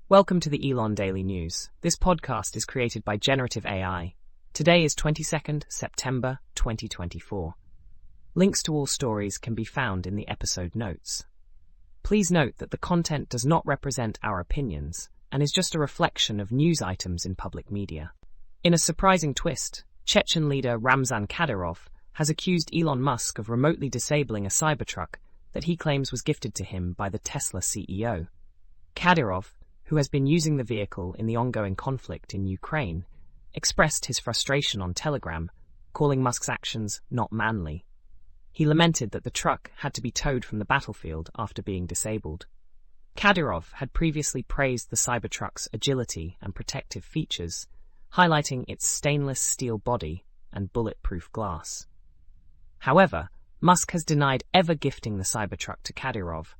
Welcome to the Elon Daily News. This podcast is created by Generative AI. Today is 22nd September 2024. Links to all stories can be found in the episode notes. Please note that the content does not represent our opinions and is just a reflection of news items in public media. In a surprising twist, Chechen leader Ramzan Kadyrov has accused Elon Musk of remotely disabling a Cybertruck that he claims was gifted to him by the Tesla CEO. Kadyrov, who has been using the vehicle in the ongoing conflict in Ukraine, expressed his frustration on Telegram, calling Musk's actions not manly. He lamented that the truck had to be towed from the battlefield after being disabled. Kadyrov had previously praised the Cybertruck's agility and protective features, highlighting its stainless steel body and bulletproof glass. However, Musk has denied ever gifting the Cybertruck to Kadyrov,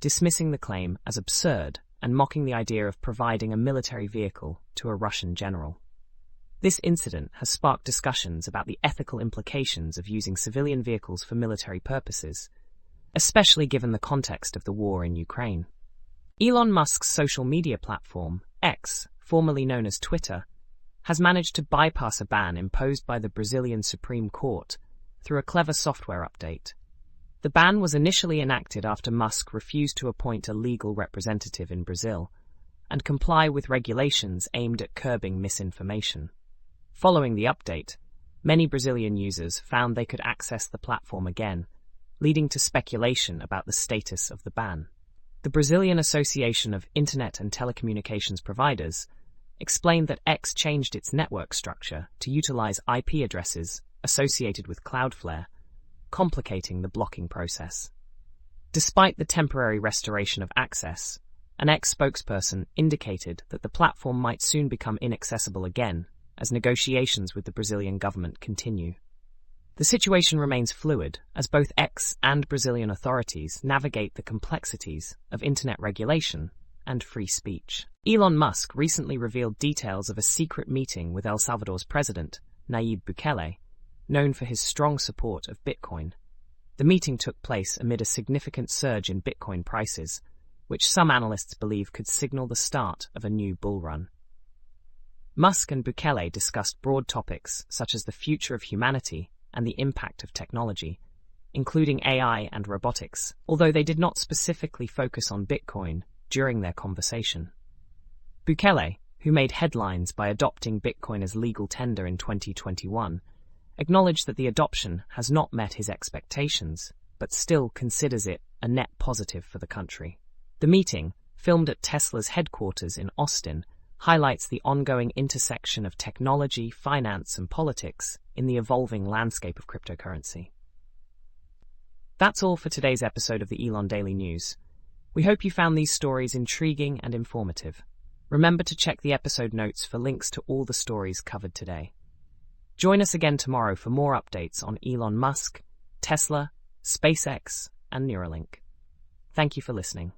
dismissing the claim as absurd and mocking the idea of providing a military vehicle to a Russian general. This incident has sparked discussions about the ethical implications of using civilian vehicles for military purposes, especially given the context of the war in Ukraine. Elon Musk's social media platform, X, formerly known as Twitter, has managed to bypass a ban imposed by the Brazilian Supreme Court through a clever software update. The ban was initially enacted after Musk refused to appoint a legal representative in Brazil and comply with regulations aimed at curbing misinformation. Following the update, many Brazilian users found they could access the platform again, leading to speculation about the status of the ban. The Brazilian Association of Internet and Telecommunications Providers explained that X changed its network structure to utilize IP addresses associated with Cloudflare, complicating the blocking process. Despite the temporary restoration of access, an X spokesperson indicated that the platform might soon become inaccessible again as negotiations with the Brazilian government continue. The situation remains fluid as both X and Brazilian authorities navigate the complexities of internet regulation and free speech. Elon Musk recently revealed details of a secret meeting with El Salvador's president, Nayib Bukele, known for his strong support of Bitcoin. The meeting took place amid a significant surge in Bitcoin prices, which some analysts believe could signal the start of a new bull run. Musk and Bukele discussed broad topics such as the future of humanity and the impact of technology, including AI and robotics, although they did not specifically focus on Bitcoin during their conversation. Bukele, who made headlines by adopting Bitcoin as legal tender in 2021, acknowledged that the adoption has not met his expectations, but still considers it a net positive for the country. The meeting, filmed at Tesla's headquarters in Austin, highlights the ongoing intersection of technology, finance, and politics in the evolving landscape of cryptocurrency. That's all for today's episode of the Elon Daily News. We hope you found these stories intriguing and informative. Remember to check the episode notes for links to all the stories covered today. Join us again tomorrow for more updates on Elon Musk, Tesla, SpaceX, and Neuralink. Thank you for listening.